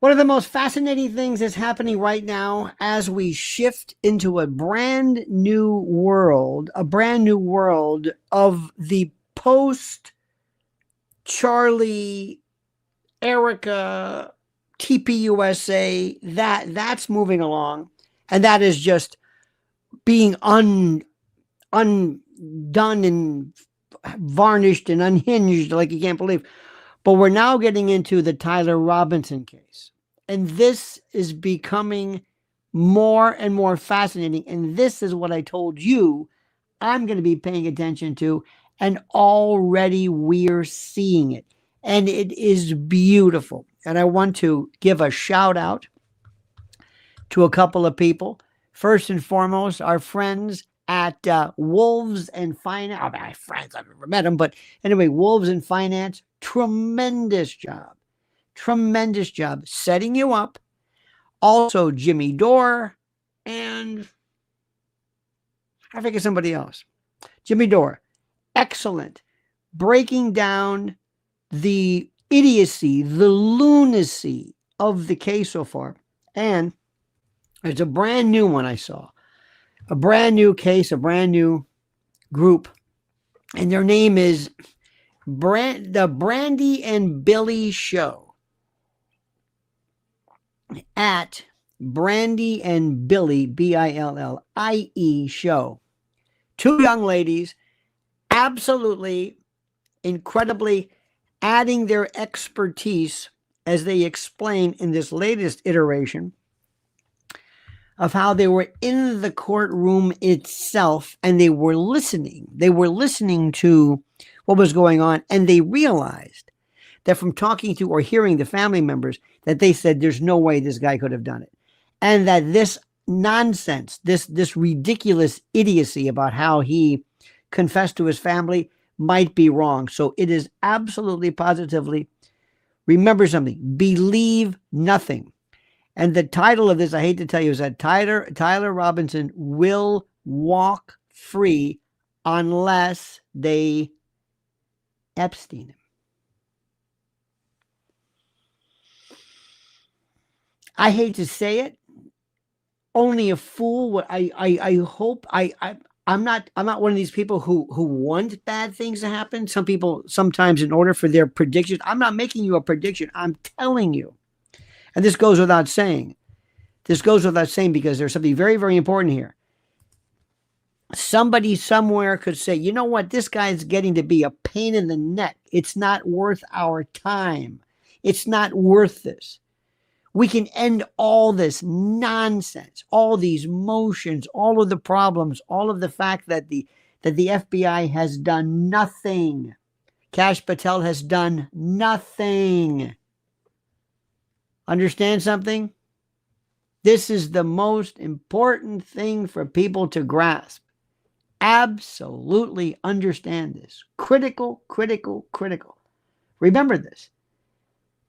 One of the most fascinating things that's happening right now as we shift into a brand new world of the post Charlie, Erica, TPUSA, that's moving along. And that is just being undone and varnished and unhinged like you can't believe. But we're now getting into the Tyler Robinson case. And this is becoming more and more fascinating. And this is what I told you I'm going to be paying attention to. And already we're seeing it. And it is beautiful. And I want to give a shout out to a couple of people. First and foremost, our friends at Wolves and Finance. Oh, my friends, I've never met them. But anyway, Wolves and Finance, tremendous job setting you up. Also, Jimmy Dore and I think it's somebody else. Jimmy Dore, excellent. Breaking down the idiocy, the lunacy of the case so far. And there's a brand new one I saw. A brand new case, a brand new group. And their name is the Brandy and Billy Show. At Brandy and Billy, Billie Show. Two young ladies, absolutely, incredibly adding their expertise as they explain in this latest iteration of how they were in the courtroom itself and they were listening. They were listening to what was going on, and they realized that from talking to or hearing the family members that they said there's no way this guy could have done it. And that this nonsense, this ridiculous idiocy about how he confessed to his family might be wrong. So it is absolutely positively, remember something, believe nothing. And the title of this, I hate to tell you, is that Tyler Robinson will walk free unless they Epstein him. I hate to say it. Only a fool would. I hope. I'm not one of these people who want bad things to happen. Some people sometimes, in order for their predictions, I'm not making you a prediction. I'm telling you, and this goes without saying. This goes without saying because there's something very, very important here. Somebody somewhere could say, you know what, this guy's getting to be a pain in the neck. It's not worth our time. It's not worth this. We can end all this nonsense, all these motions, all of the problems, all of the fact that the FBI has done nothing. Kash Patel has done nothing. Understand something? This is the most important thing for people to grasp. Absolutely understand this. Critical, critical, critical. Remember this.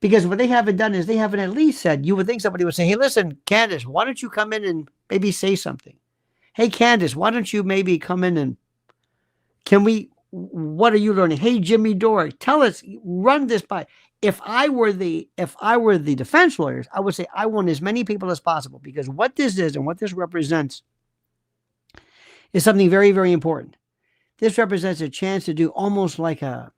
Because what they haven't done is they haven't at least said, you would think somebody would say, hey, listen, Candace, why don't you come in and maybe say something? Hey, Candace, why don't you maybe come in and what are you learning? Hey, Jimmy Dore, tell us, run this by. If I were the defense lawyers, I would say I want as many people as possible because what this is and what this represents is something very, very important. This represents a chance to do almost like a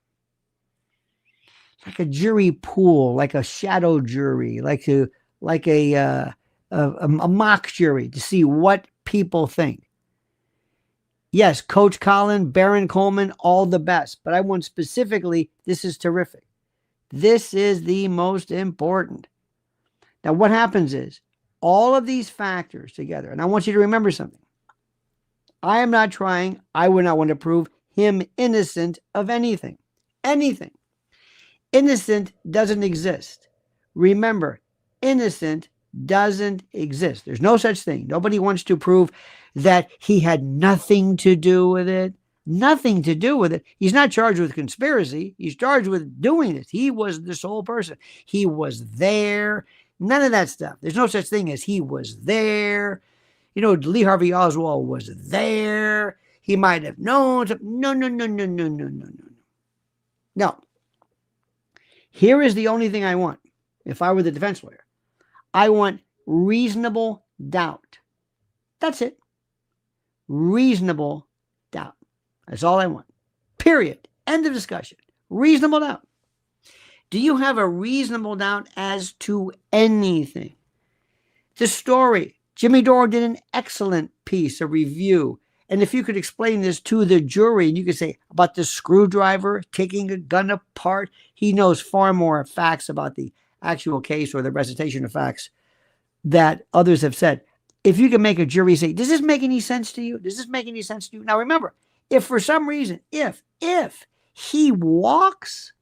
jury pool, like a shadow jury, like a mock jury to see what people think. Yes, Coach Colin, Baron Coleman, all the best. But I want specifically, this is terrific. This is the most important. Now, what happens is all of these factors together, and I want you to remember something. I am not trying, I would not want to prove him innocent of anything. Anything. Innocent doesn't exist. Remember, innocent doesn't exist. There's no such thing. Nobody wants to prove that he had nothing to do with it. Nothing to do with it. He's not charged with conspiracy. He's charged with doing it. He was the sole person. He was there. None of that stuff. There's no such thing as he was there. You know, Lee Harvey Oswald was there. He might have known. No. No. Here is the only thing I want if I were the defense lawyer. I want reasonable doubt. That's it. Reasonable doubt. That's all I want. Period. End of discussion. Reasonable doubt. Do you have a reasonable doubt as to anything? The story. Jimmy Dore did an excellent piece, a review. And if you could explain this to the jury, and you could say about the screwdriver taking a gun apart, he knows far more facts about the actual case or the recitation of facts that others have said. If you can make a jury say, does this make any sense to you? Does this make any sense to you? Now remember, if for some reason, if he walks,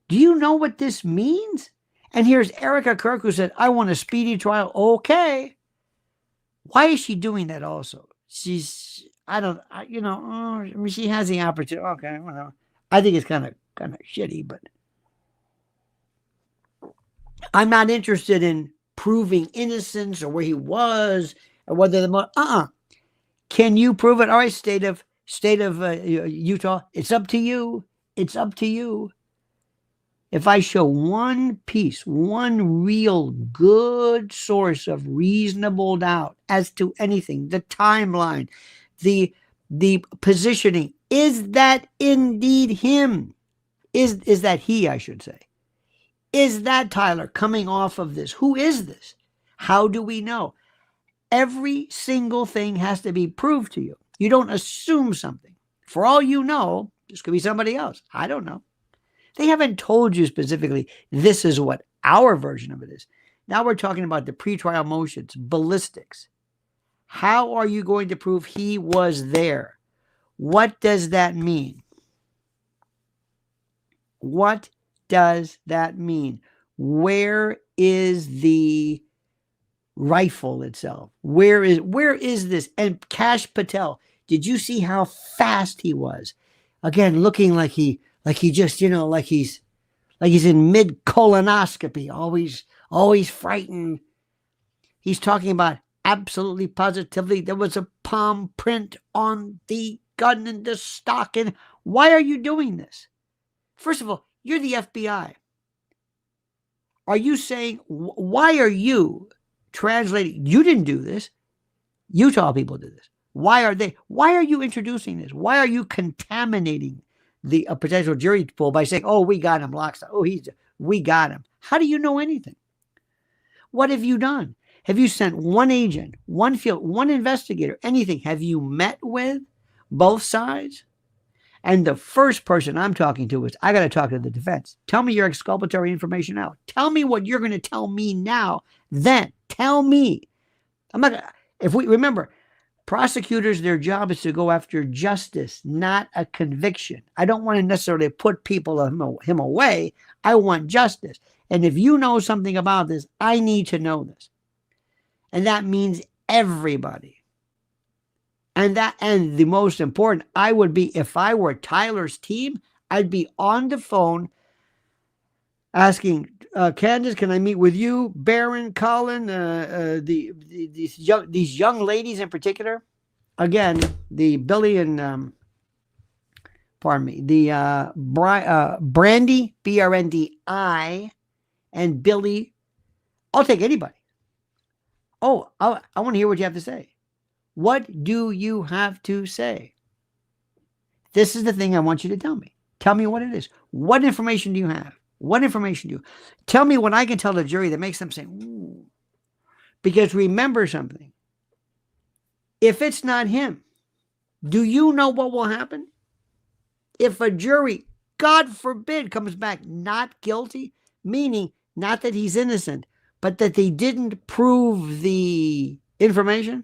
do you know what this means? And here's Erica Kirk who said, I want a speedy trial. Okay. Why is she doing that also? She has the opportunity. Okay, well, I think it's kind of shitty, but I'm not interested in proving innocence or where he was or whether Can you prove it? All right, state of Utah, it's up to you. It's up to you. If I show one piece, one real good source of reasonable doubt as to anything, the timeline, the positioning, is that indeed him? Is that he, I should say? Is that Tyler coming off of this? Who is this? How do we know? Every single thing has to be proved to you. You don't assume something. For all you know, this could be somebody else. I don't know. They haven't told you specifically, this is what our version of it is. Now we're talking about the pretrial motions, ballistics. How are you going to prove he was there? What does that mean? What does that mean? Where is the rifle itself? Where is this? And Kash Patel, did you see how fast he was? Again, looking like he just, like he's in mid colonoscopy, always frightened. He's talking about absolutely positively there was a palm print on the gun and the stock. And why are you doing this? First of all, you're the FBI. Are you saying, why are you translating? You didn't do this. Utah people did this. Why are you introducing this? Why are you contaminating a potential jury pool by saying, oh, we got him locked up. We got him. How do you know anything? What have you done? Have you sent one agent, one field, one investigator, anything? Have you met with both sides? And the first person I'm talking to is, I got to talk to the defense. Tell me your exculpatory information now. Tell me what you're going to tell me now. Then tell me. I'm not. If we remember, prosecutors, their job is to go after justice, not a conviction. I don't want to necessarily put him away. I want justice. And if you know something about this, I need to know this. And that means everybody. And the most important, I would be, if I were Tyler's team, I'd be on the phone asking, Candace, can I meet with you? Baron, Colin, these young ladies in particular. Again, the Billy and, the Brandy, BRNDI, and Billy. I'll take anybody. Oh, I want to hear what you have to say. What do you have to say? This is the thing I want you to tell me. Tell me what it is. What information do you have? What information do you? Tell me what I can tell the jury that makes them say, ooh. Because remember something. If it's not him, do you know what will happen? If a jury, God forbid, comes back not guilty, meaning not that he's innocent, but that they didn't prove the information.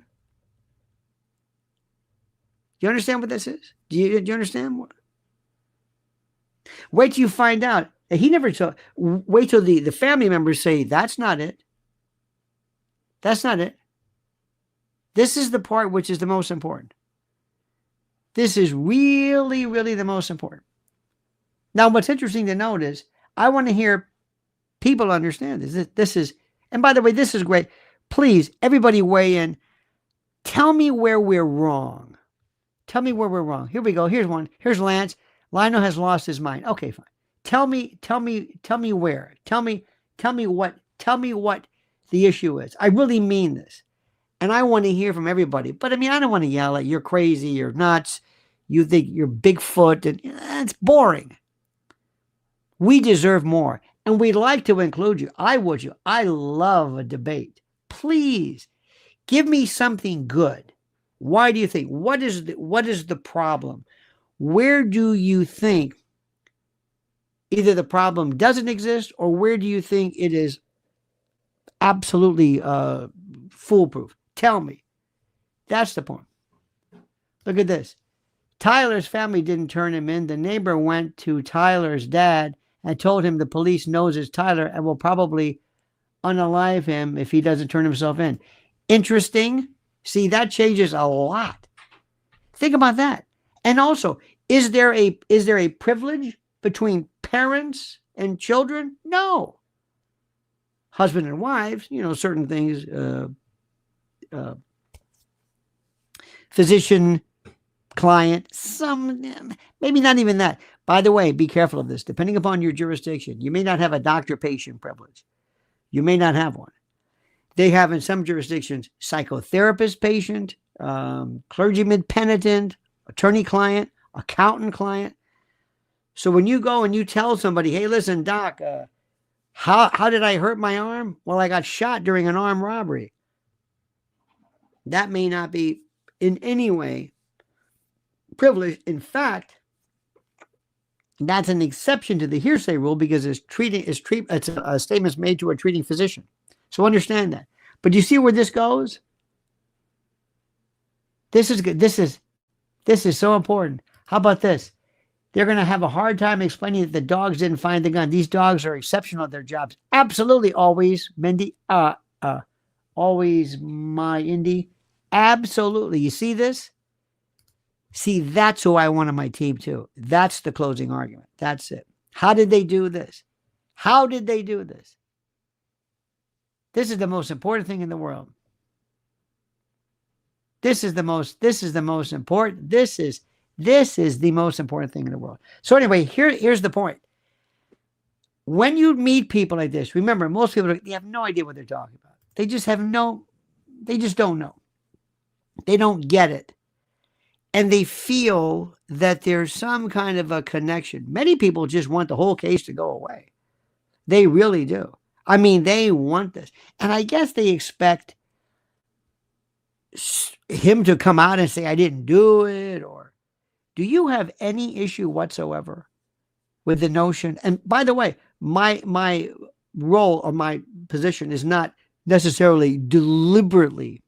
Do you understand what this is? Do you understand what? Wait till you find out. He never saw. Wait till the family members say, that's not it. That's not it. This is the part which is the most important. This is really, really the most important. Now, what's interesting to note is I want to hear people understand this. This is, and by the way, this is great. Please, everybody weigh in. Tell me where we're wrong. Tell me where we're wrong. Here we go. Here's one. Here's Lance. Lionel has lost his mind. Okay, fine. Tell me where. Tell me what the issue is. I really mean this. And I want to hear from everybody. But I mean, I don't want to yell at you're crazy, you're nuts, you think you're Bigfoot, and it's boring. We deserve more. And we'd like to include you. I would you. I love a debate. Please give me something good. Why do you think? What is the problem? Where do you think either the problem doesn't exist, or where do you think it is absolutely foolproof? Tell me. That's the point. Look at this. Tyler's family didn't turn him in. The neighbor went to Tyler's dad and told him the police knows it's Tyler and will probably unalive him if he doesn't turn himself in. Interesting. See, that changes a lot. Think about that. And also, is there a privilege between parents and children? No. Husband and wives, certain things, physician, client, some, maybe not even that. By the way, be careful of this. Depending upon your jurisdiction, you may not have a doctor-patient privilege. You may not have one. They have in some jurisdictions psychotherapist patient, clergyman penitent, attorney client, accountant client. So when you go and you tell somebody, hey, listen, doc, how did I hurt my arm? Well, I got shot during an armed robbery. That may not be in any way privileged. In fact, that's an exception to the hearsay rule because it's a statement made to a treating physician. So understand that. But do you see where this goes? This is good. This is so important. How about this? They're going to have a hard time explaining that the dogs didn't find the gun. These dogs are exceptional at their jobs. Absolutely, always, Mindy. Always, my Indy. Absolutely. You see this? See, that's who I want on my team too. That's the closing argument. That's it. How did they do this? How did they do this? This is the most important thing in the world. This is the most important. This is the most important thing in the world. So anyway, here's the point. When you meet people like this, remember, most people, they have no idea what they're talking about. They just don't know. They don't get it. And they feel that there's some kind of a connection. Many people just want the whole case to go away. They really do. I mean, they want this. And I guess they expect him to come out and say, I didn't do it. Or do you have any issue whatsoever with the notion? And by the way, my role or my position is not necessarily deliberately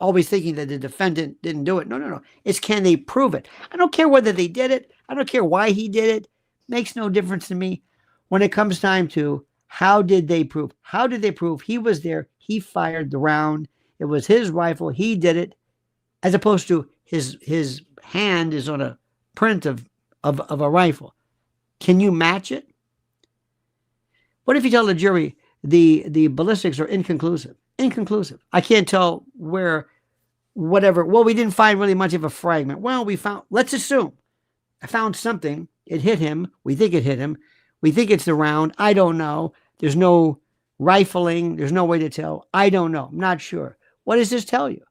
always thinking that the defendant didn't do it. No. It's can they prove it? I don't care whether they did it. I don't care why he did it. Makes no difference to me. When it comes time to how did they prove? How did they prove he was there? He fired the round. It was his rifle. He did it. As opposed to his hand is on a print of a rifle. Can you match it? What if you tell the jury the ballistics are inconclusive? Inconclusive. I can't tell where whatever. Well, we didn't find really much of a fragment. Well, let's assume I found something. It hit him. We think it hit him. We think it's the round. I don't know. There's no rifling. There's no way to tell. I don't know. I'm not sure. What does this tell you?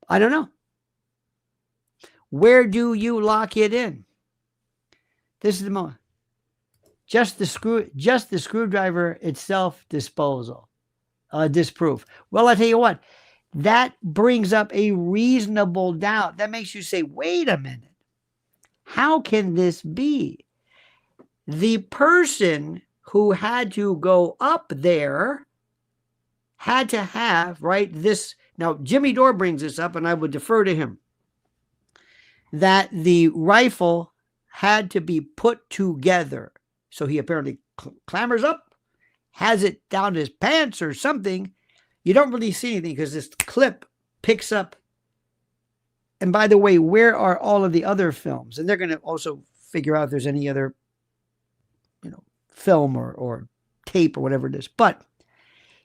I don't know. Where do you lock it in? This is the moment. Just the screwdriver itself disposal. Disproof. Well, I tell you what, that brings up a reasonable doubt. That makes you say, wait a minute. How can this be? The person who had to go up there had to have, right, this. Now, Jimmy Dore brings this up, and I would defer to him, that the rifle had to be put together. So he apparently clambers up, has it down his pants or something. You don't really see anything because this clip picks up. And by the way, where are all of the other films? And they're going to also figure out if there's any other, film or tape or whatever it is. But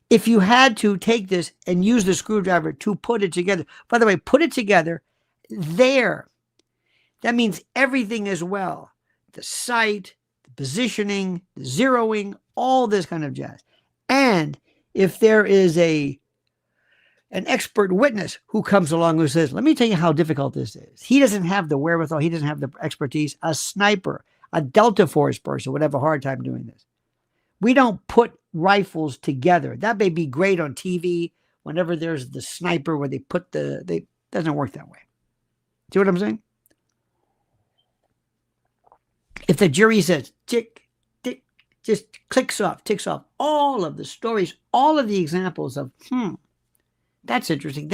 if you had to take this and use the screwdriver to put it together, by the way, put it together there. That means everything as well. The sight, the positioning, the zeroing, all this kind of jazz. And if there is an expert witness who comes along who says, let me tell you how difficult this is. He doesn't have the wherewithal. He doesn't have the expertise. A sniper, a Delta Force person would have a hard time doing this. We don't put rifles together. That may be great on TV whenever there's the sniper where they put doesn't work that way. See what I'm saying? If the jury says, tick, tick, just ticks off all of the stories, all of the examples of, that's interesting.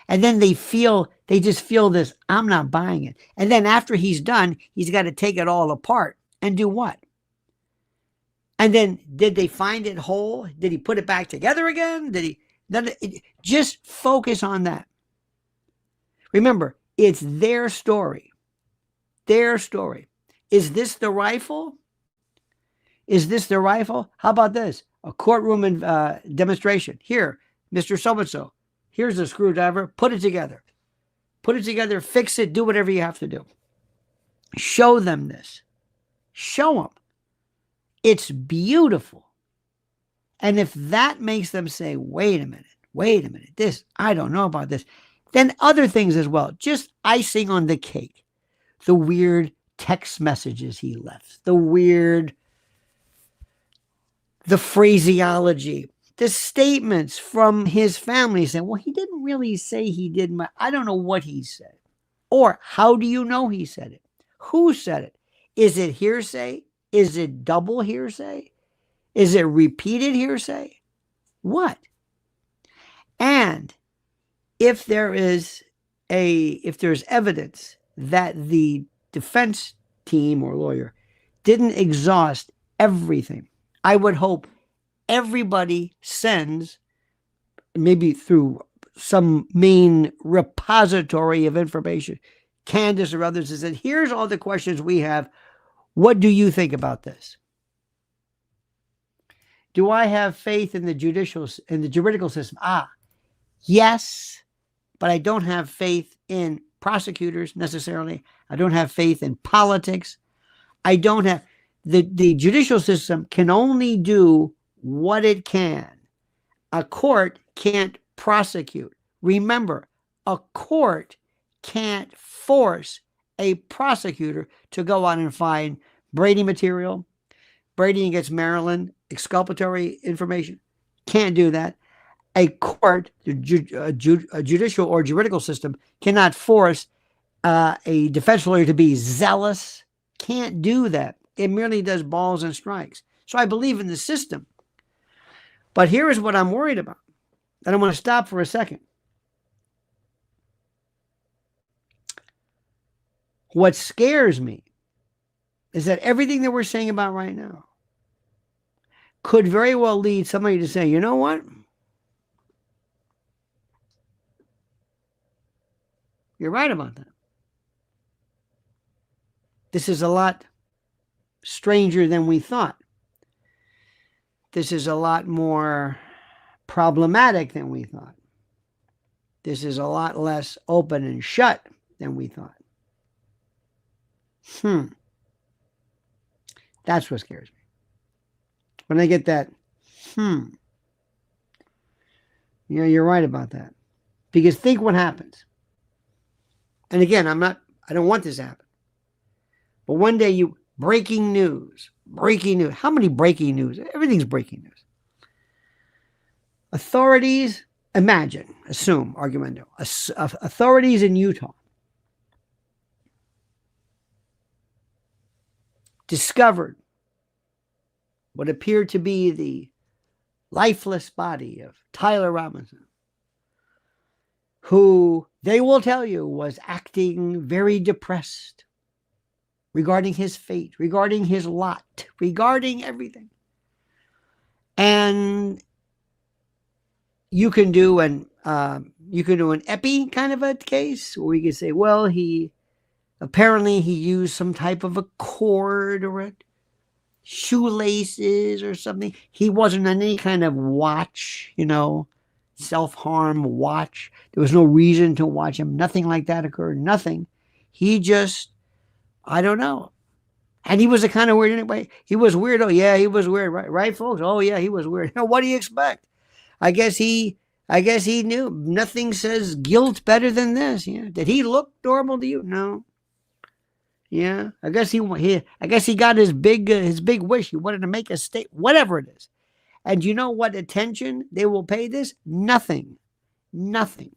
And then they just feel this, I'm not buying it. And then after he's done, he's got to take it all apart and do what? And then did they find it whole? Did he put it back together again? Just focus on that. Remember, it's their story. Their story. Is this the rifle? How about this? A courtroom demonstration. Here, Mr. So-and-so, here's a screwdriver, put it together, fix it, do whatever you have to do. Show them this. Show them. It's beautiful. And if that makes them say, wait a minute, this, I don't know about this, then other things as well, just icing on the cake. The weird text messages he left, the phraseology, the statements from his family saying, well, he didn't really say he did. I don't know what he said. Or how do you know he said it? Who said it? Is it hearsay? Is it double hearsay? Is it repeated hearsay? What? And if there's evidence that the defense team or lawyer didn't exhaust everything, I would hope everybody sends, maybe through some main repository of information, Candace or others, and said, here's all the questions we have. What do you think about this? Do I have faith in the juridical system? Yes, but I don't have faith in prosecutors necessarily. I don't have faith in politics. I don't have the judicial system can only do what it can. A court can't prosecute. Remember, a court can't force a prosecutor to go out and find Brady material, Brady against Maryland, exculpatory information. Can't do that. A court, a judicial or juridical system, cannot force a defense lawyer to be zealous. Can't do that. It merely does balls and strikes. So I believe in the system. But here is what I'm worried about. And I want to stop for a second. What scares me is that everything that we're saying about right now could very well lead somebody to say, you know what? You're right about that. This is a lot stranger than we thought. This is a lot more problematic than we thought. This is a lot less open and shut than we thought. That's what scares me. When I get that, you're right about that. Because think what happens. And again, I don't want this to happen. But one day breaking news. How many breaking news? Everything's breaking news. Authorities, assume, argumento, authorities in Utah discovered what appeared to be the lifeless body of Tyler Robinson, who they will tell you was acting very depressed regarding his fate, regarding his lot, regarding everything. And you can do an epi kind of a case where you can say, well, apparently he used some type of a cord or a shoelaces or something. He wasn't on any kind of watch, self-harm watch. There was no reason to watch him. Nothing like that occurred. Nothing. He just, I don't know. And he was a kind of weird anyway. He was weird. Oh, yeah, he was weird. Right, folks? Oh, yeah, he was weird. What do you expect? I guess he knew. Nothing says guilt better than this. Yeah. Did he look normal to you? No. Yeah. I guess he got his big wish. He wanted to make a state, whatever it is. And you know what attention they will pay this? Nothing. Nothing.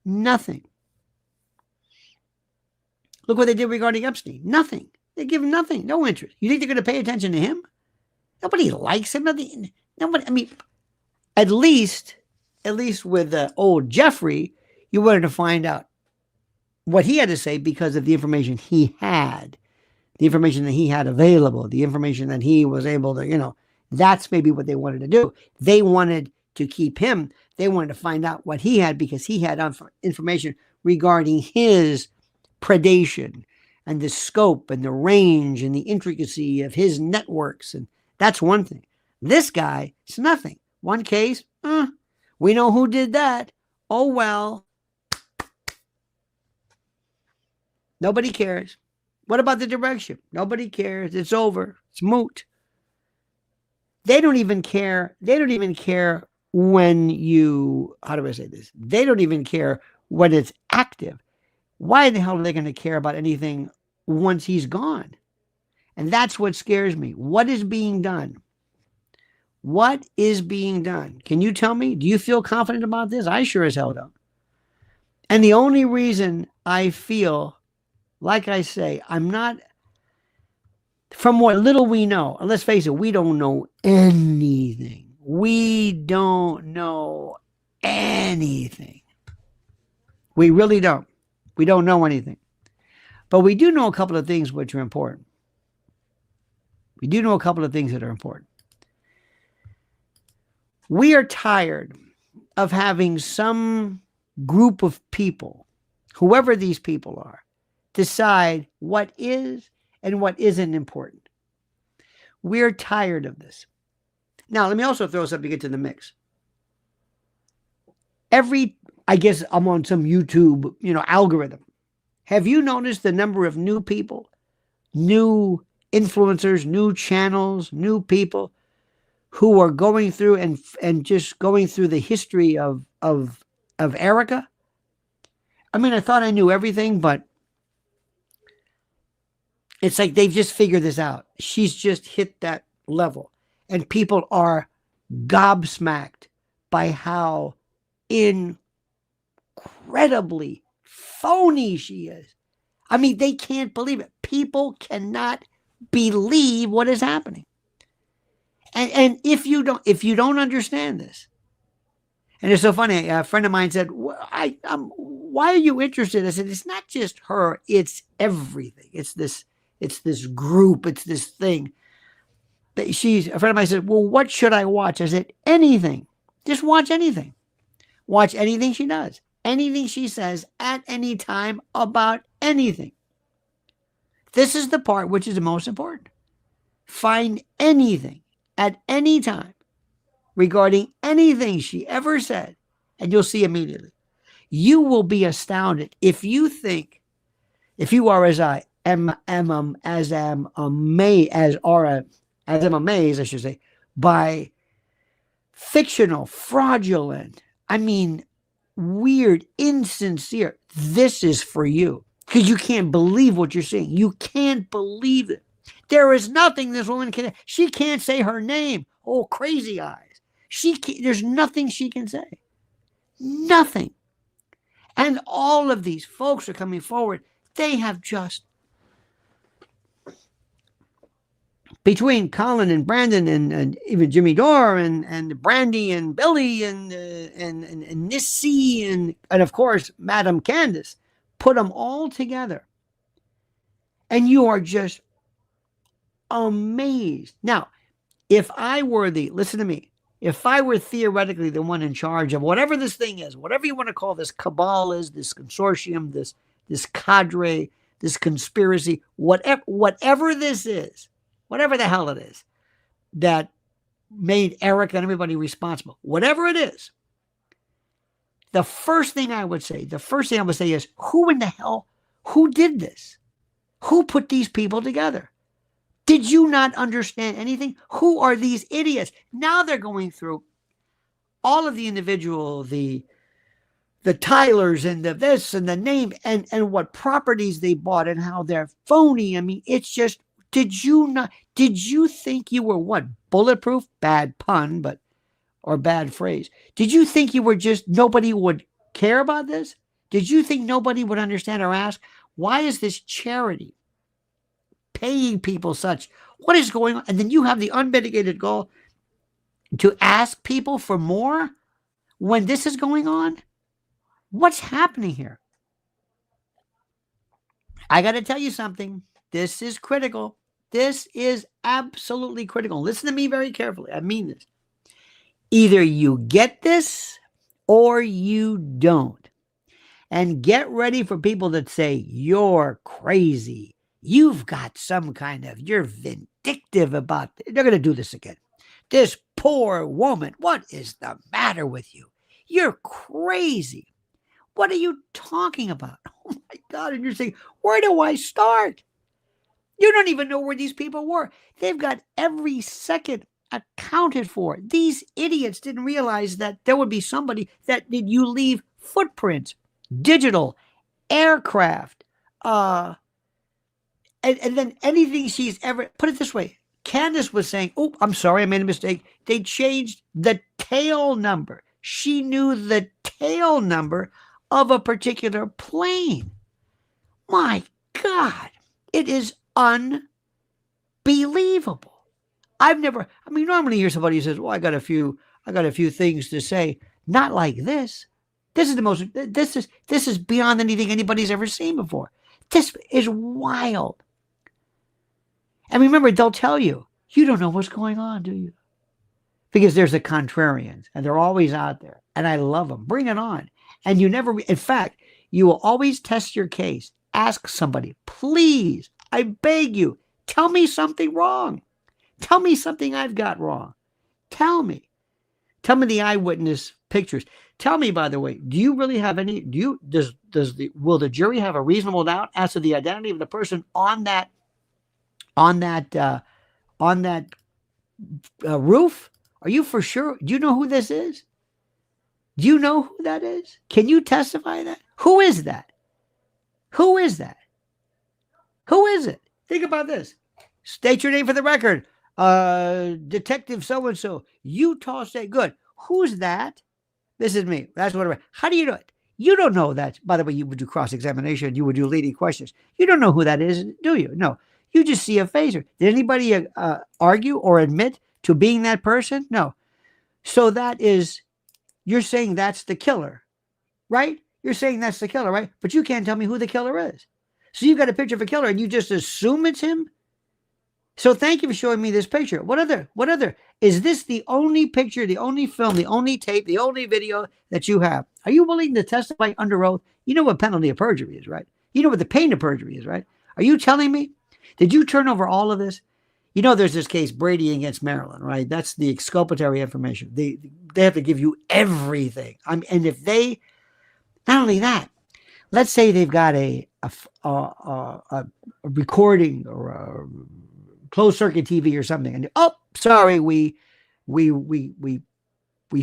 Nothing. Look what they did regarding Epstein. Nothing. They give him nothing. No interest. You think they're going to pay attention to him? Nobody likes him. Nobody. I mean, at least with old Jeffrey, you wanted to find out what he had to say because of the information he had, the information that he had available, the information that he was able to, that's maybe what they wanted to do. They wanted to keep him. They wanted to find out what he had because he had information regarding his predation and the scope and the range and the intricacy of his networks. And that's one thing. This guy, it's nothing. One case, we know who did that. Oh, well. Nobody cares. What about the direction? Nobody cares. It's over. It's moot. They don't even care. They don't even care when you, how do I say this? They don't even care when it's active. Why the hell are they going to care about anything once he's gone? And that's what scares me. What is being done? What is being done? Can you tell me? Do you feel confident about this? I sure as hell don't. And the only reason I feel, like I say, I'm not, from what little we know, and let's face it, we don't know anything. We don't know anything. We really don't. We don't know anything. But we do know a couple of things which are important. We do know a couple of things that are important. We are tired of having some group of people, whoever these people are, decide what is and what isn't important. We're tired of this. Now, let me also throw something into the mix. I guess I'm on some YouTube, algorithm. Have you noticed the number of new people, new influencers, new channels, new people who are going through and just going through the history of Erica? I mean, I thought I knew everything, but it's like they've just figured this out. She's just hit that level. And people are gobsmacked by how incredibly phony she is. I mean, they can't believe it. People cannot believe what is happening. And if you don't understand this, and it's so funny, a friend of mine said, why are you interested? I said, it's not just her, it's everything. It's this group, it's this thing. A friend of mine said, well, what should I watch? I said, anything. Just watch anything. Watch anything she does. Anything she says at any time about anything. This is the part which is the most important. Find anything at any time regarding anything she ever said, and you'll see immediately. You will be astounded if you are as I am amazed, I should say, by fictional, fraudulent, weird, insincere. This is for you because you can't believe what you're seeing. You can't believe it. There is nothing this woman can. She can't say her name. Oh, crazy eyes. There's nothing she can say. Nothing. And all of these folks are coming forward. They have just, between Colin and Brandon and even Jimmy Dore and Brandy and Billy and Nissy and of course Madam Candace, put them all together, and you are just amazed. Now, if I were listen to me, if I were theoretically the one in charge of whatever this thing is, whatever you want to call this cabal is, this consortium, this cadre, this conspiracy, whatever this is, whatever the hell it is that made Eric and everybody responsible, whatever it is, the first thing I would say is, who in the hell, who did this? Who put these people together? Did you not understand anything? Who are these idiots? Now they're going through all of the individual, the Tylers and the this and the name and what properties they bought and how they're phony. I mean, it's just, did you think you were what? Bulletproof? Bad pun, or bad phrase. Did you think you were just, nobody would care about this? Did you think nobody would understand or ask, why is this charity paying people such? What is going on? And then you have the unmitigated goal to ask people for more when this is going on? What's happening here? I got to tell you something. This is critical. This is absolutely critical. Listen to me very carefully. I mean this. Either you get this or you don't. And get ready for people that say, you're crazy. You've got some kind of, you're vindictive about it. They're going to do this again. This poor woman, what is the matter with you? You're crazy. What are you talking about? Oh my God. And you're saying, where do I start? You don't even know where these people were. They've got every second accounted for. These idiots didn't realize that there would be somebody that did you leave footprints, digital, aircraft, and then anything she's ever, put it this way. Candace was saying, oh, I'm sorry, I made a mistake. They changed the tail number. She knew the tail number of a particular plane. My God, it is unbelievable. Normally you hear somebody who says, well, I got a few things to say. Not like this. This is beyond anything anybody's ever seen before. This is wild. And remember, they'll tell you, you don't know what's going on, do you? Because there's the contrarians, and they're always out there. And I love them. Bring it on. And you never, in fact, you will always test your case. Ask somebody, please, I beg you, tell me something wrong. Tell me something I've got wrong. Tell me the eyewitness pictures. Tell me, by the way, do you really have any, will the jury have a reasonable doubt as to the identity of the person on that roof? Are you for sure? Do you know who this is? Do you know who that is? Can you testify that? Who is that? Who is that? Who is it? Think about this. State your name for the record. Detective so-and-so, Utah State. Good. Who's that? This is me. That's what. How do you know it? You don't know that. By the way, you would do cross-examination. You would do leading questions. You don't know who that is, do you? No. You just see a phaser. Did anybody argue or admit to being that person? No. So that is, you're saying that's the killer, right? You're saying that's the killer, right? But you can't tell me who the killer is. So you've got a picture of a killer and you just assume it's him? So thank you for showing me this picture. What other? Is this the only picture, the only film, the only tape, the only video that you have? Are you willing to testify under oath? You know what penalty of perjury is, right? You know what the pain of perjury is, right? Are you telling me? Did you turn over all of this? You know, there's this case, Brady against Maryland, right? That's the exculpatory information. They have to give you everything. And if they, not only that, let's say they've got a recording or a closed circuit TV or something, and sorry, we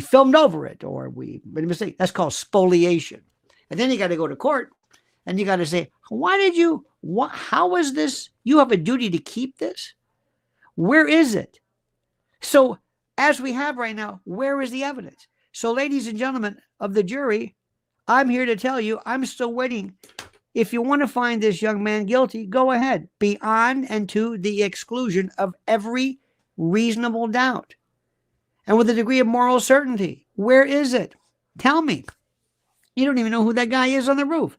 filmed over it, or we made a mistake. That's called spoliation. And then you got to go to court, and you got to say, how is this? You have a duty to keep this. Where is it? So, as we have right now, where is the evidence? So, ladies and gentlemen of the jury, I'm here to tell you, I'm still waiting. If you want to find this young man guilty, go ahead. Beyond and to the exclusion of every reasonable doubt. And with a degree of moral certainty. Where is it? Tell me. You don't even know who that guy is on the roof.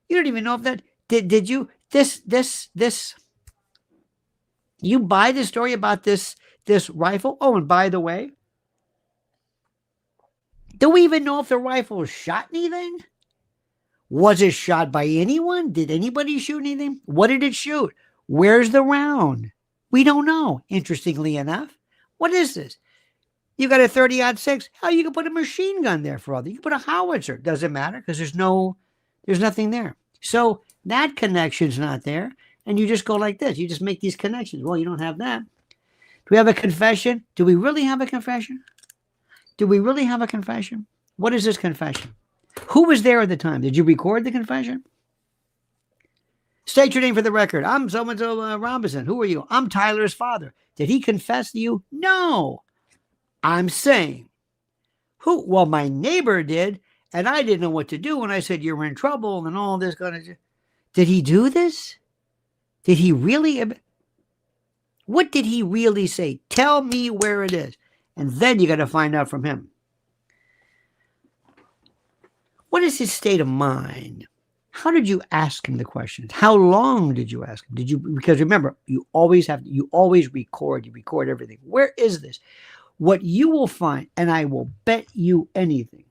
You don't even know if that, did you, you buy the story about this rifle? Oh, and by the way, do we even know if the rifle shot anything? Was it shot by anyone? Did anybody shoot anything? What did it shoot? Where's the round? We don't know, interestingly enough. What is this? You got a 30-06. Hell, you can put a machine gun there for all that. You can put a howitzer. Doesn't matter because there's nothing there. So that connection's not there. And you just go like this. You just make these connections. Well, you don't have that. Do we have a confession? Do we really have a confession? Do we really have a confession? What is this confession? Who was there at the time? Did you record the confession? State your name for the record. I'm so-and-so Robinson. Who are you? I'm Tyler's father. Did he confess to you? No. I'm saying. Who? Well, my neighbor did, and I didn't know what to do when I said you're in trouble and all this kind of. Did he do this? Did he really? What did he really say? Tell me where it is. And then you got to find out from him. What is his state of mind? How did you ask him the questions? How long did you ask him? Did you, because remember, you always record, you record everything. Where is this? What you will find, and I will bet you anything,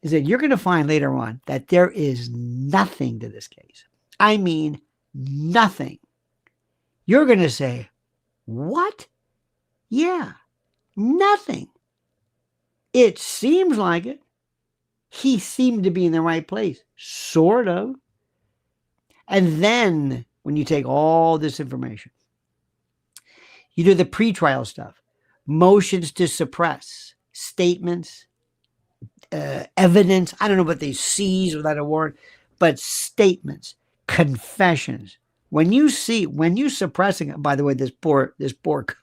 is that you're going to find later on that there is nothing to this case. I mean, nothing. You're going to say, what? Yeah, nothing. It seems like it. He seemed to be in the right place, sort of. And then when you take all this information, you do the pretrial stuff, motions to suppress, statements, evidence. I don't know what they seize without a warrant, but statements, confessions. When you suppressing it, by the way, this poor,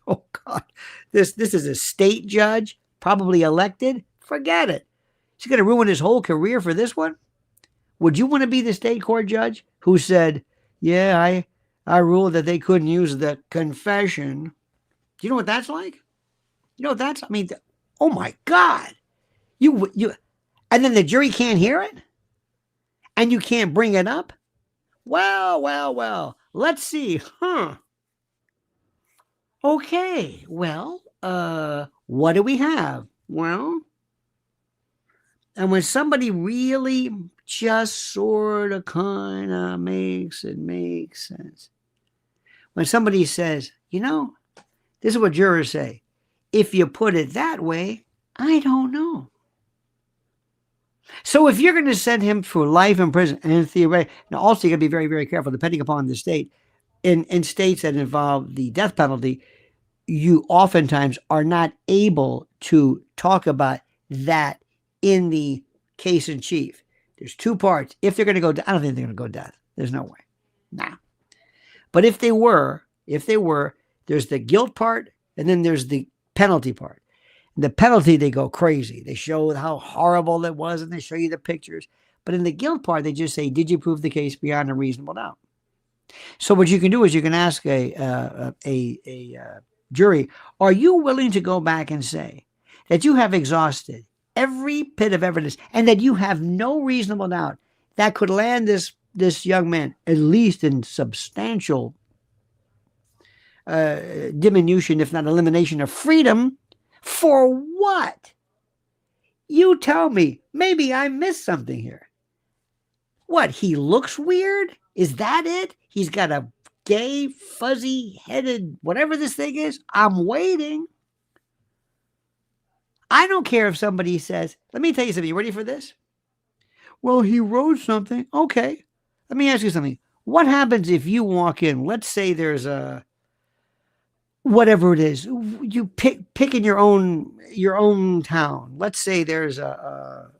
oh God, this is a state judge, probably elected. Forget it. He's going to ruin his whole career for this one. Would you want to be the state court judge who said, yeah, I ruled that they couldn't use the confession? Do you know what that's like? You know what that's, I mean, oh my God. You, and then the jury can't hear it? And you can't bring it up? Well, let's see. Okay, well, what do we have? Well, and when somebody really just sort of kind of makes sense. When somebody says, you know, this is what jurors say. If you put it that way, I don't know. So if you're going to send him for life in prison, and theoretically, now also you got to be very, very careful, depending upon the state. In states that involve the death penalty, you oftentimes are not able to talk about that in the case in chief. There's two parts. If they're going to go, I don't think they're going to go death. There's no way. Nah. But if they were, there's the guilt part, and then there's the penalty part. In the penalty, they go crazy. They show how horrible it was, and they show you the pictures. But in the guilt part, they just say, did you prove the case beyond a reasonable doubt? So what you can do is you can ask a jury, are you willing to go back and say that you have exhausted every bit of evidence and that you have no reasonable doubt that could land this young man, at least in substantial diminution, if not elimination of freedom, for what? You tell me. Maybe I missed something here. What, he looks weird? Is that it? He's got a gay, fuzzy-headed, whatever this thing is. I'm waiting. I don't care if somebody says, let me tell you something. You ready for this? Well, he wrote something. Okay. Let me ask you something. What happens if you walk in? Let's say there's a, whatever it is, you pick in your own town. Let's say there's how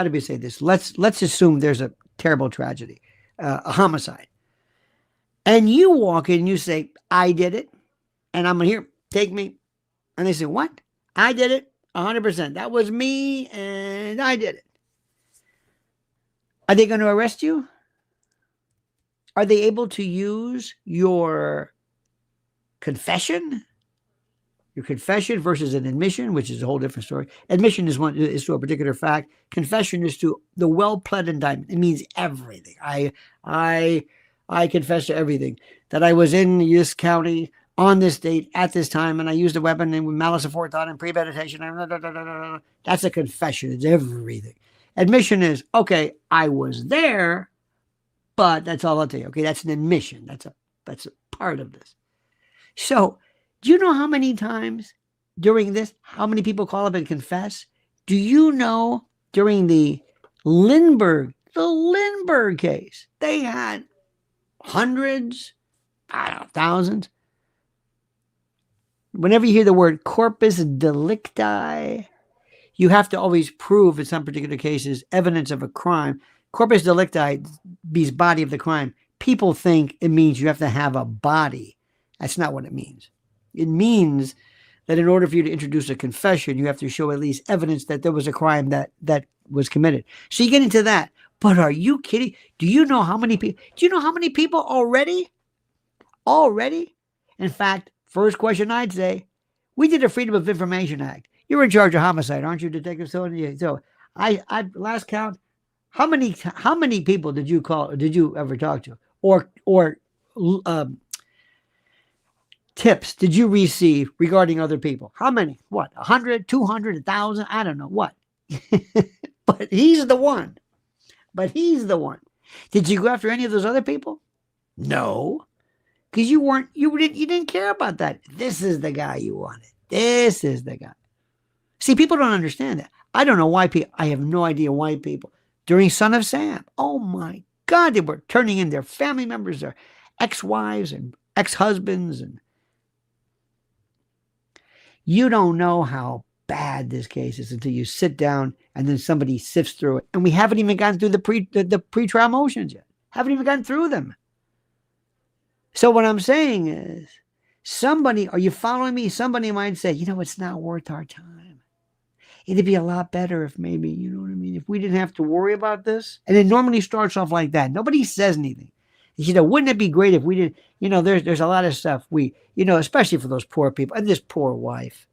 do we say this? Let's assume there's a terrible tragedy, a homicide. And you walk in and you say, I did it. And I'm here, take me. And they say, what? I did it 100%. That was me and I did it. Are they going to arrest you? Are they able to use your confession? Your confession versus an admission, which is a whole different story. Admission is to a particular fact. Confession is to the well-pled indictment. It means everything. I confess to everything. That I was in this county on this date at this time, and I used a weapon and with malice aforethought and premeditation. That's a confession. It's everything. Admission is, okay, I was there, but that's all I'll tell you. Okay, that's an admission. That's a part of this. So, do you know how many times during this, how many people call up and confess? Do you know during the Lindbergh case, they had hundreds, I don't know, thousands. Whenever you hear the word corpus delicti, you have to always prove in some particular cases evidence of a crime. Corpus delicti means body of the crime. People think it means you have to have a body. That's not what it means. It means that in order for you to introduce a confession, you have to show at least evidence that there was a crime that was committed. So you get into that. But are you kidding? Do you know how many people? Do you know how many people already? Already? In fact, first question I'd say, we did a Freedom of Information Act. You're in charge of homicide, aren't you, Detective? So I last count, how many people did you call? Or did you ever talk to? Or tips did you receive regarding other people? How many? What? 100, 200, 1,000? I don't know what. But he's the one. Did you go after any of those other people? No, because you didn't care about that. This is the guy you wanted. This is the guy. See, people don't understand that. I don't know why people. I have no idea why people during Son of Sam. Oh my God, they were turning in their family members, their ex-wives and ex-husbands, and you don't know how bad this case is until you sit down and then somebody sifts through it. And we haven't even gotten through the pre-trial motions yet. Haven't even gotten through them. So what I'm saying is, somebody, are you following me? Somebody might say, it's not worth our time. It'd be a lot better if maybe, you know what I mean, if we didn't have to worry about this. And it normally starts off like that. Nobody says anything. Wouldn't it be great if we didn't, there's a lot of stuff we, especially for those poor people and this poor wife.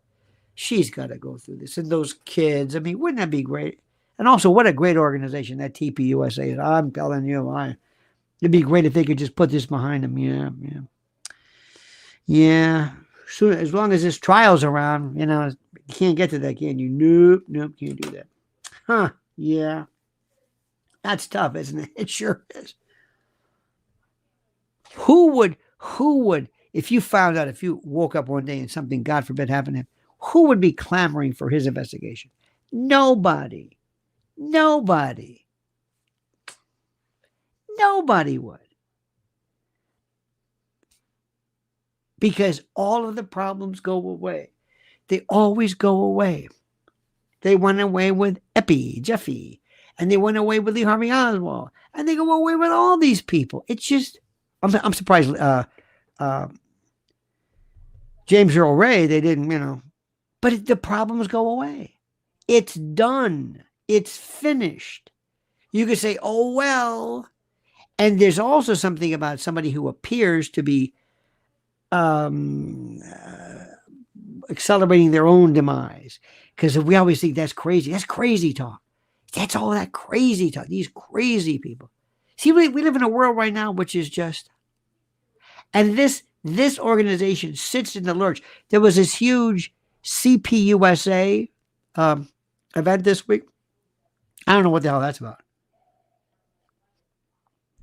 She's got to go through this. And those kids, I mean, wouldn't that be great? And also, what a great organization that TPUSA is. I'm telling you, it'd be great if they could just put this behind them. Yeah. So as long as this trial's around, you can't get to that, can you? Nope, can't do that. Huh, yeah. That's tough, isn't it? It sure is. Who would, if you found out, if you woke up one day and something, God forbid, happened to him, who would be clamoring for his investigation? Nobody would. Because all of the problems go away. They always go away. They went away with Jeffy, and they went away with Lee Harvey Oswald, and they go away with all these people. It's just, I'm surprised. James Earl Ray, they didn't, but the problems go away. It's done. It's finished. You could say, oh, well. And there's also something about somebody who appears to be accelerating their own demise. Because we always think that's crazy. That's crazy talk. That's all that crazy talk. These crazy people. See, we live in a world right now which is just... And this organization sits in the lurch. There was this huge TPUSA event this week. I don't know what the hell that's about.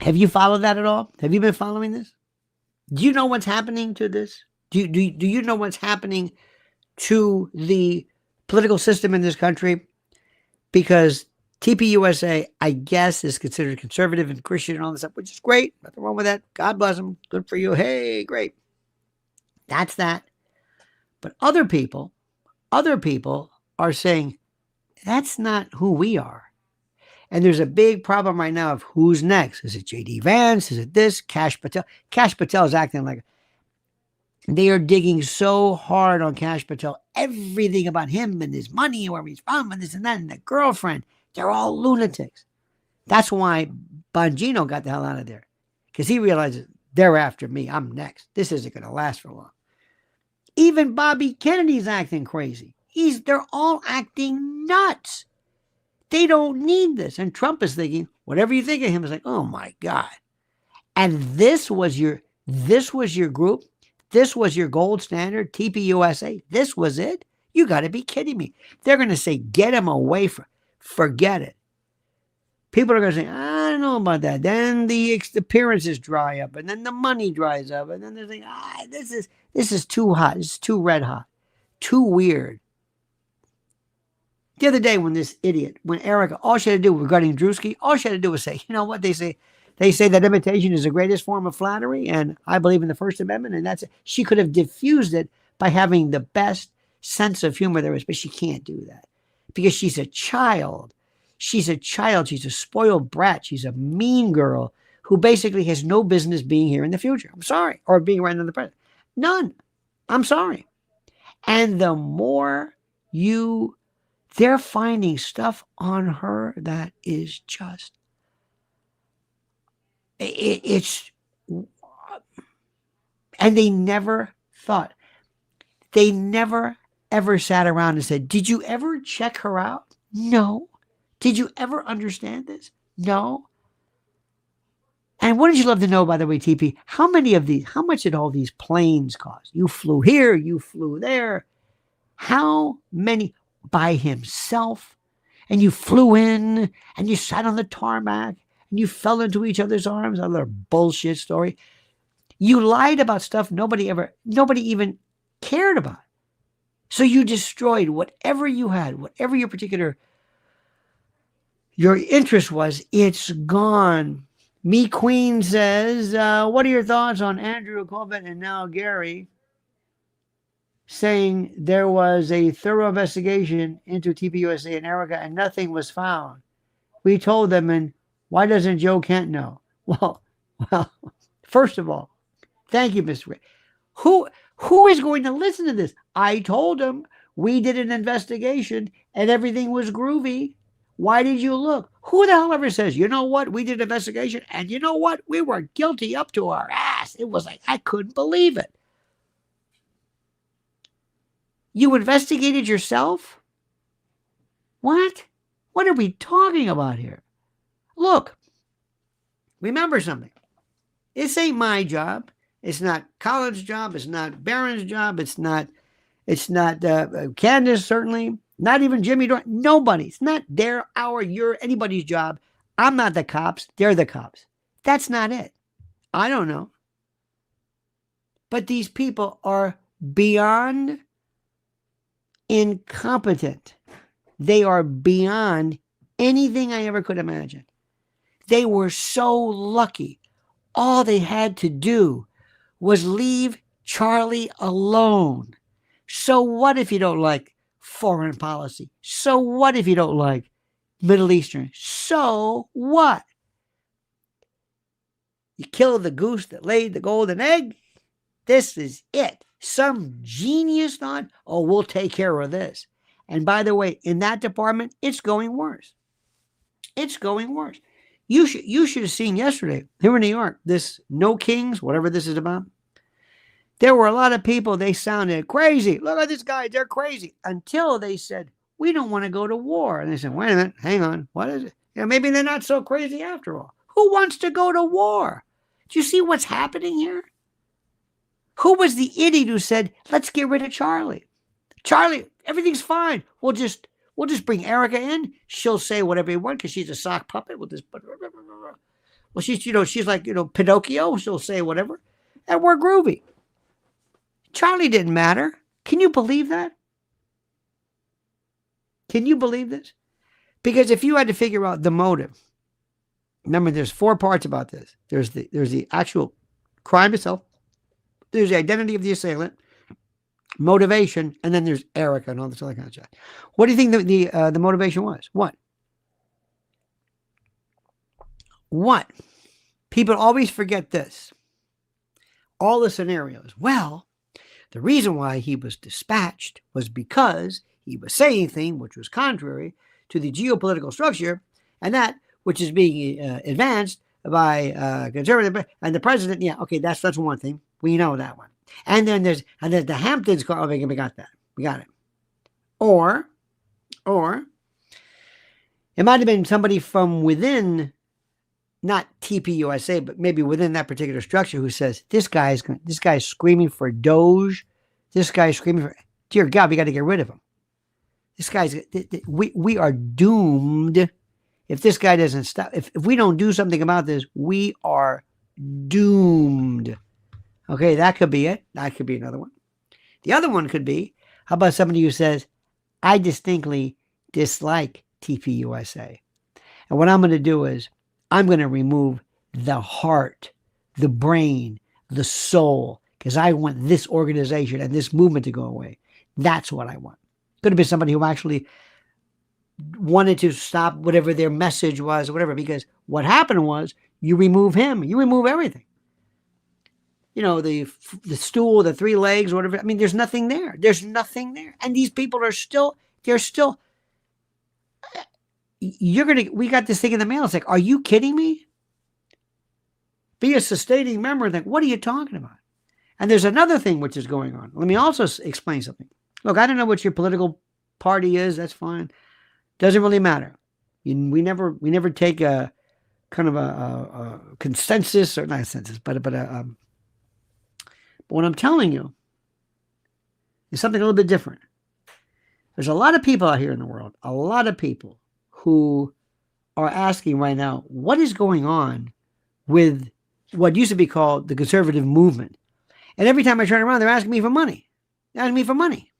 Have you followed that at all? Have you been following this? Do you know what's happening to this? Do you know what's happening to the political system in this country? Because TPUSA, I guess, is considered conservative and Christian and all this stuff, which is great. Nothing wrong with that. God bless them. Good for you. Hey, great. That's that. But other people are saying, that's not who we are. And there's a big problem right now of who's next. Is it J.D. Vance? Is it this? Kash Patel? Kash Patel is acting like... They are digging so hard on Kash Patel. Everything about him and his money, where he's from, and this and that, and the girlfriend. They're all lunatics. That's why Bongino got the hell out of there. Because he realizes, they're after me. I'm next. This isn't going to last for long. Even Bobby Kennedy's acting crazy. They're all acting nuts. They don't need this. And Trump is thinking, whatever you think of him, is like, oh my God. And this was your group. This was your gold standard, TPUSA. This was it. You got to be kidding me. They're going to say, get him away from, forget it. People are going to say, I don't know about that. Then the appearances dry up, and then the money dries up, and then they're saying, this is too hot. This is too red hot. Too weird. The other day when Erica, all she had to do regarding Drewski, all she had to do was say, you know what they say? They say that imitation is the greatest form of flattery, and I believe in the First Amendment, and that's it. She could have diffused it by having the best sense of humor there is, but she can't do that because she's a child. She's a child. She's a spoiled brat. She's a mean girl who basically has no business being here in the future. I'm sorry. Or being right in the present. None. I'm sorry. And the more they're finding stuff on her that is just, it's, and they never ever sat around and said, did you ever check her out? No. Did you ever understand this? No. And wouldn't you love to know, by the way, TP, how much did all these planes cost? You flew here, you flew there. How many by himself? And you flew in and you sat on the tarmac and you fell into each other's arms. Another bullshit story. You lied about stuff nobody even cared about. So you destroyed whatever you had, whatever your interest was, it's gone. Me Queen says, what are your thoughts on Andrew Corbett and now Gary saying there was a thorough investigation into TPUSA and Erica and nothing was found? We told them, and why doesn't Joe Kent know? Well, first of all, thank you, Mr. Ray. Who is going to listen to this? I told him we did an investigation and everything was groovy. Why did you look? Who the hell ever says, you know what? We did an investigation and you know what? We were guilty up to our ass. It was like, I couldn't believe it. You investigated yourself? What? What are we talking about here? Look, remember something. This ain't my job. It's not Colin's job. It's not Barron's job. It's not Candace, certainly. Not even Jimmy. Nobody. It's not their, our, your, anybody's job. I'm not the cops. They're the cops. That's not it. I don't know. But these people are beyond incompetent. They are beyond anything I ever could imagine. They were so lucky. All they had to do was leave Charlie alone. So what if you don't like foreign policy? So what if you don't like Middle Eastern? So what? You kill the goose that laid the golden egg? This is it. Some genius thought, oh, we'll take care of this. And by the way, in that department, it's going worse. It's going worse. You should have seen yesterday here in New York, this No Kings, whatever this is about. There were a lot of people, they sounded crazy. Look at this guy, they're crazy. Until they said, we don't want to go to war. And they said, wait a minute, hang on, what is it? Yeah, maybe they're not so crazy after all. Who wants to go to war? Do you see what's happening here? Who was the idiot who said, let's get rid of Charlie? Charlie, everything's fine. We'll just bring Erica in. She'll say whatever you want because she's a sock puppet with this. Well, she's like, Pinocchio. She'll say whatever. And we're groovy. Charlie didn't matter. Can you believe that? Can you believe this? Because if you had to figure out the motive, remember there's 4 parts about this. There's the actual crime itself. There's the identity of the assailant, motivation, and then there's Erica and all this other kind of stuff. What do you think the motivation was? What? People always forget this. All the scenarios. Well, the reason why he was dispatched was because he was saying things which was contrary to the geopolitical structure, and that which is being advanced by conservative and the president. Yeah, okay, that's one thing. We know that one. And then there's the Hamptons. Oh, we got that. We got it. Or it might have been somebody from within, not TPUSA, but maybe within that particular structure who says, this guy's screaming for Doge. This guy's screaming for, dear God, we got to get rid of him. This guy's, we are doomed. If this guy doesn't stop, if we don't do something about this, we are doomed. Okay, that could be it. That could be another one. The other one could be, how about somebody who says, I distinctly dislike TPUSA. And what I'm going to do is, I'm going to remove the heart, the brain, the soul, because I want this organization and this movement to go away. That's what I want. Could have been somebody who actually wanted to stop whatever their message was or whatever, because what happened was you remove him, you remove everything. You know, the stool, the 3 legs, whatever. I mean, there's nothing there. There's nothing there. And these people are still, we got this thing in the mail. It's like, are you kidding me? Be a sustaining member and think, what are you talking about? And there's another thing which is going on. Let me also explain something. Look, I don't know what your political party is. That's fine. Doesn't really matter. We never take a kind of a consensus, or not a consensus, but what I'm telling you is something a little bit different. There's a lot of people out here in the world, a lot of people who are asking right now, what is going on with what used to be called the conservative movement? And every time I turn around, they're asking me for money. They're asking me for money.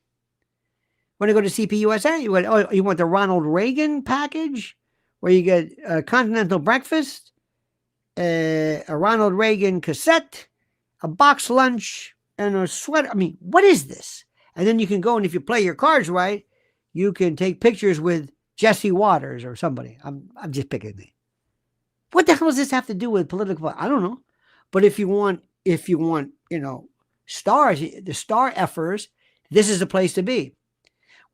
When I go to TPUSA, you want the Ronald Reagan package, where you get a continental breakfast, a Ronald Reagan cassette, a box lunch, and a sweater. I mean, what is this? And then you can go, and if you play your cards right, you can take pictures with Jesse Waters or somebody. I'm just picking it. What the hell does this have to do with political? I don't know. But if you want, stars, the star effers, this is the place to be.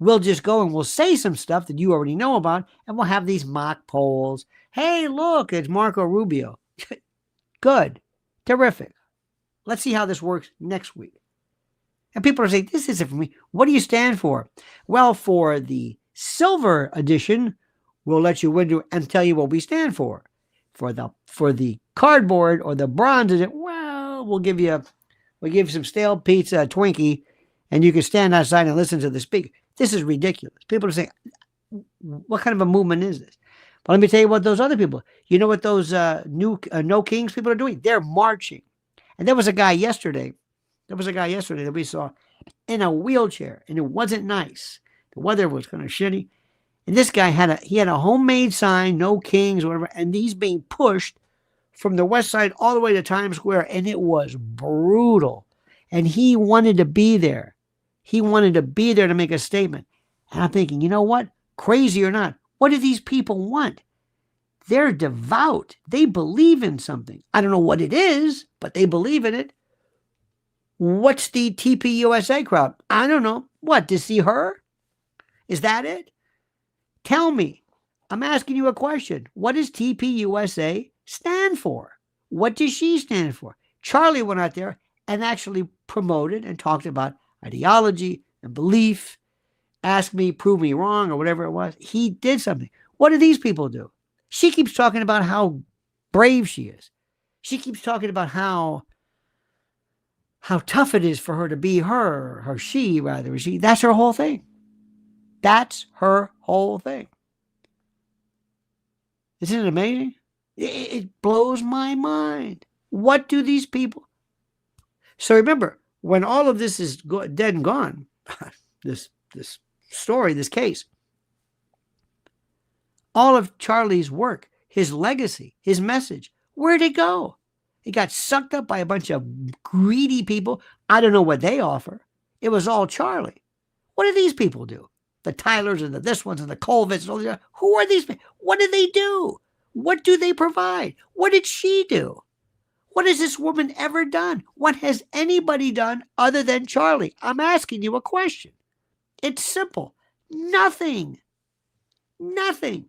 We'll just go and we'll say some stuff that you already know about, and we'll have these mock polls. Hey, look, it's Marco Rubio. Good. Terrific. Let's see how this works next week. And people are saying, this isn't for me. What do you stand for? Well, for the silver edition, we'll let you win and tell you what we stand for. For the cardboard or the bronze edition, well, we'll give you some stale pizza, a Twinkie, and you can stand outside and listen to the speaker. This is ridiculous. People are saying, what kind of a movement is this? But let me tell you what those other people, you know what those new No Kings people are doing? They're marching. And there was a guy yesterday that we saw in a wheelchair, and it wasn't nice. The weather was kind of shitty. And this guy had a homemade sign, No Kings, or whatever, and he's being pushed from the west side all the way to Times Square, and it was brutal. And he wanted to be there. He wanted to be there to make a statement. And I'm thinking, you know what? Crazy or not, what do these people want? They're devout. They believe in something. I don't know what it is, but they believe in it. What's the TPUSA crowd? I don't know. What, to see her? Is that it? Tell me. I'm asking you a question. What does TPUSA stand for? What does she stand for? Charlie went out there and actually promoted and talked about ideology and belief. Ask me, prove me wrong, or whatever it was. He did something. What do these people do? She keeps talking about how brave she is. She keeps talking about how tough it is for her to be her, or she rather. That's her whole thing. That's her whole thing. Isn't it amazing? It blows my mind. What do these people? So remember, when all of this is dead and gone, this story, this case, all of Charlie's work, his legacy, his message, where'd it go? It got sucked up by a bunch of greedy people. I don't know what they offer. It was all Charlie. What do these people do? The Tylers and the this ones and the Colvitts and all these. Who are these people? What do they do? What do they provide? What did she do? What has this woman ever done? What has anybody done other than Charlie? I'm asking you a question. It's simple. Nothing. Nothing.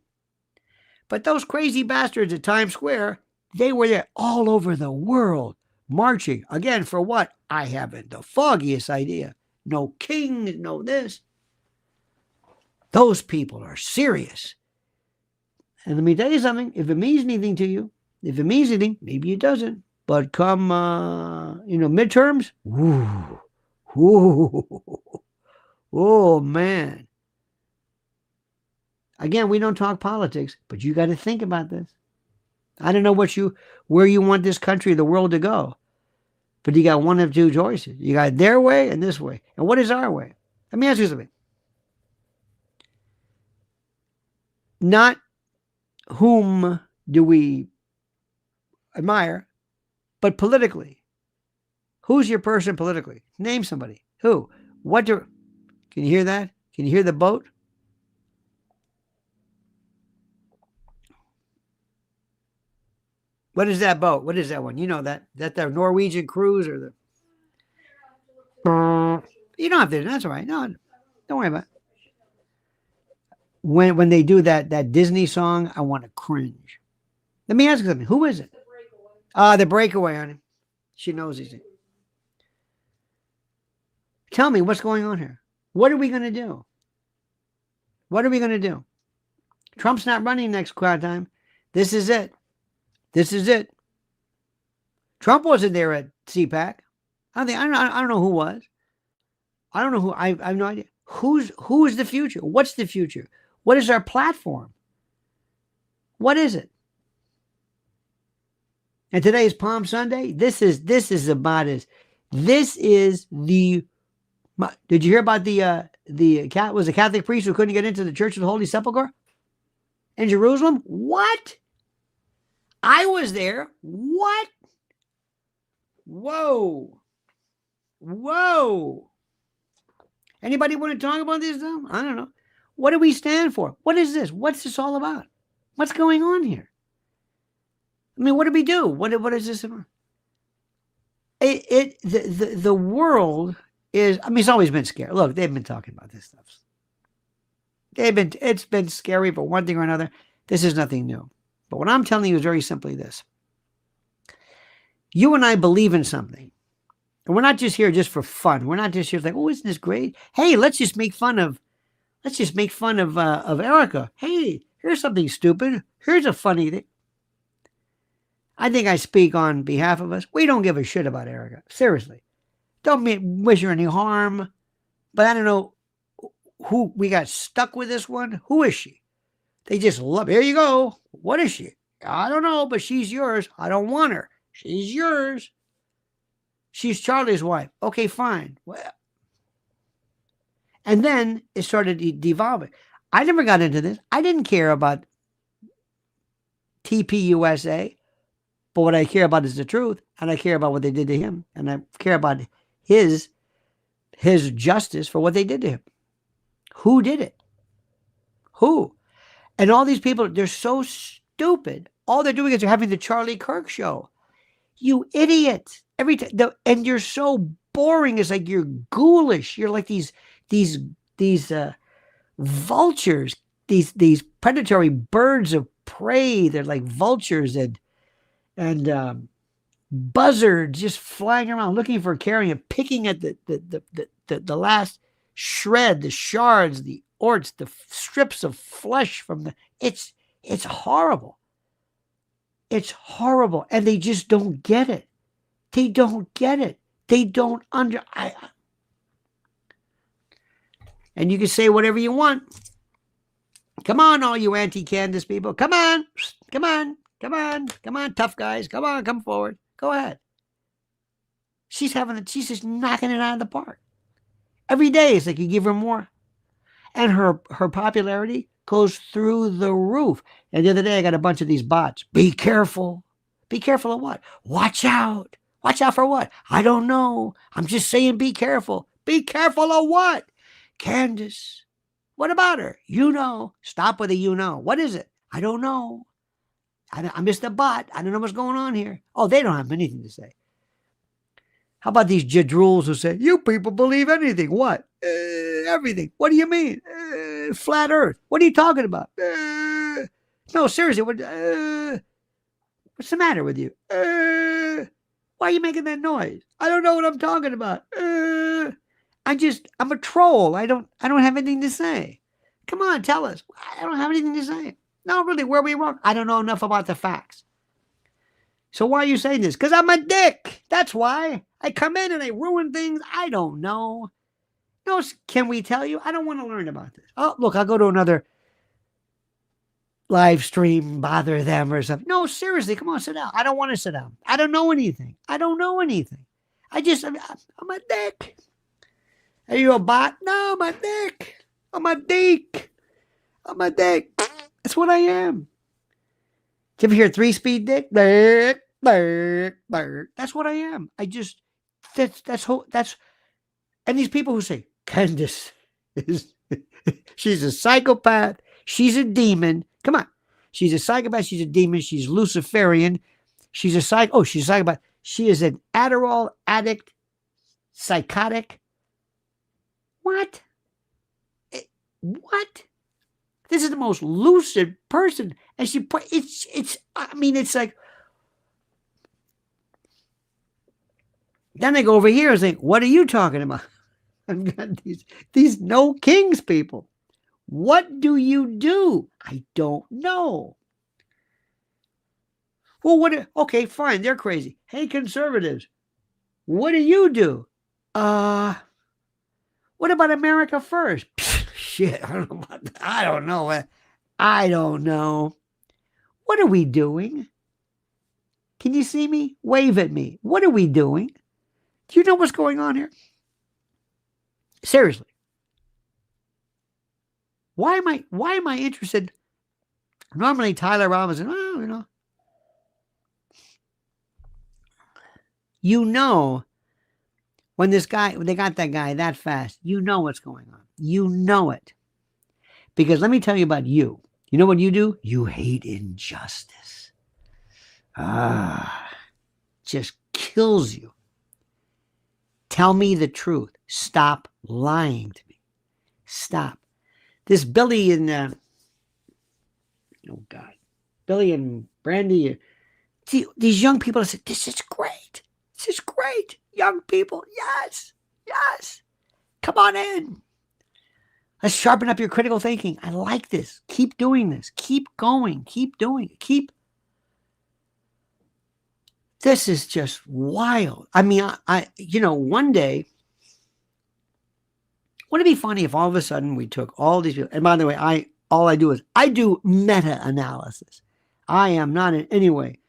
But those crazy bastards at Times Square, they were there all over the world marching. Again, for what? I haven't the foggiest idea. No king, no this. Those people are serious. And let me tell you something. If it means anything to you, if it means anything, maybe it doesn't. But come, midterms, oh, man. Again, we don't talk politics, but you got to think about this. I don't know where you want this country, the world to go. But you got one of two choices. You got their way and this way. And what is our way? Let me ask you something. Not whom do we admire, but politically, who's your person politically? Name somebody. Who? What do? Can you hear that? Can you hear the boat? What is that boat? What is that one? You know that? That the Norwegian cruise or the? You don't have to. That's all right. No, don't worry about it. When they do that Disney song, I want to cringe. Let me ask you something. Who is it? The Breakaway, honey. She knows these things. Tell me what's going on here. What are we going to do? What are we going to do? Trump's not running next time. This is it. This is it. Trump wasn't there at CPAC. I don't know who was. I don't know who. I have no idea. Who is the future? What's the future? What is our platform? What is it? And today is Palm Sunday. This is about as. This is the. Did you hear about the Catholic priest who couldn't get into the Church of the Holy Sepulchre in Jerusalem? What? I was there. What? Whoa. Whoa. Anybody want to talk about this though? I don't know. What do we stand for? What is this? What's this all about? What's going on here? I mean, what do we do? What is this about? The world is, I mean, it's always been scary. Look, they've been talking about this stuff. It's been scary for one thing or another. This is nothing new. But what I'm telling you is very simply this. You and I believe in something. And we're not just here just for fun. We're not just here like, oh, isn't this great? Hey, let's just make fun of Erica. Hey, here's something stupid. Here's a funny thing. I think I speak on behalf of us. We don't give a shit about Erica. Seriously. Don't wish her any harm. But I don't know who we got stuck with this one. Who is she? They just love, here you go. What is she? I don't know, but she's yours. I don't want her. She's yours. She's Charlie's wife. Okay, fine. Well, and then it started devolving. I never got into this. I didn't care about TPUSA, but what I care about is the truth, and I care about what they did to him, and I care about his justice for what they did to him. Who did it? Who? And all these people, they're so stupid. All they're doing is they're having the Charlie Kirk show. You idiot. Every time, and you're so boring. It's like you're ghoulish. You're like these vultures, these predatory birds of prey. They're like vultures and buzzards just flying around looking for carrion, picking at the last shred, the shards, the orts, the strips of flesh from the. It's horrible. It's horrible, and they just don't get it. They don't get it. They don't and you can say whatever you want. Come on, all you anti-Candace people. Come on. Come on. Come on. Come on, tough guys. Come on, come forward. Go ahead. She's just knocking it out of the park. Every day it's like you give her more. And her popularity goes through the roof. And the other day I got a bunch of these bots. Be careful. Be careful of what? Watch out. Watch out for what? I don't know. I'm just saying be careful. Be careful of what? Candace. What about her? You know. Stop with a you know. What is it? I don't know. I missed a bot. I don't know what's going on here. Oh, they don't have anything to say. How about these jadrules who say, you people believe anything? What? Everything. What do you mean? Flat earth. What are you talking about? No, seriously. What's the matter with you? Why are you making that noise? I don't know what I'm talking about. I'm a troll. I don't have anything to say. Come on, tell us. I don't have anything to say. No, really, where are we wrong? I don't know enough about the facts. So why are you saying this? Because I'm a dick. That's why. I come in and I ruin things. I don't know. No, can we tell you? I don't want to learn about this. Oh, look, I'll go to another live stream, bother them or something. No, seriously, come on, sit down. I don't want to sit down. I don't know anything. I'm a dick. Are you a bot? No, I'm a dick. I'm a dick. That's what I am. Did you ever hear 3-speed dick? That's what I am. I just, that's, and these people who say, Candace is, she's a psychopath, she's a demon. Come on. She's a psychopath, she's a demon, she's Luciferian, she's a she's a psychopath. She is an Adderall addict, psychotic. What? What? This is the most lucid person. And it's like, then I go over here and think, what are you talking about? I've got these no kings people. What do you do? I don't know. Well, okay, fine, they're crazy. Hey, conservatives, what do you do? What about America first? Shit, I don't know about that. I don't know. I don't know. What are we doing? Can you see me? Wave at me. What are we doing? Do you know what's going on here? Seriously. Why am I interested? Normally Tyler Robinson, when they got that guy that fast, you know what's going on. You know it. Because let me tell you about you. You know what you do? You hate injustice. Just kills you. Tell me the truth. Stop lying to me. Stop. This Billy and Billy and Brandy, these young people said, this is great. This is great. Young people, yes. Come on in. Let's sharpen up your critical thinking. I like this. Keep doing this. Keep going. Keep doing it. This is just wild. I mean, one day, wouldn't it be funny if all of a sudden we took all these people, and by the way, I do meta-analysis. I am not in any way,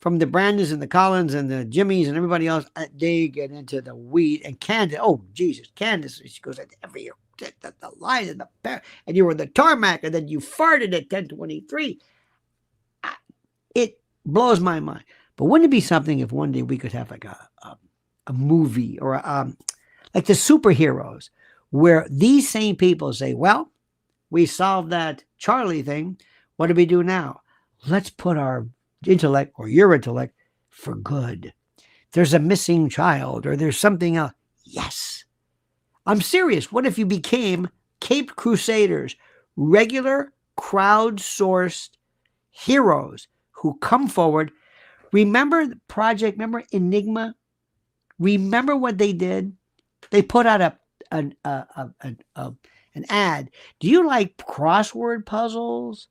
from the Brandons and the Collins and the Jimmys and everybody else, they get into the weed. And Candace, Candace, she goes at every year, the line and the bear, and you were the tarmac, and then you farted at 10:23. It blows my mind. But wouldn't it be something if one day we could have like a movie or like the superheroes, where these same people say, well, we solved that Charlie thing. What do we do now? Let's put our intellect or your intellect for good. There's a missing child or there's something else. Yes. I'm serious. What if you became Caped Crusaders, regular crowdsourced heroes who come forward? Remember the project? Remember Enigma? Remember what they did? They put out an ad. Do you like crossword puzzles?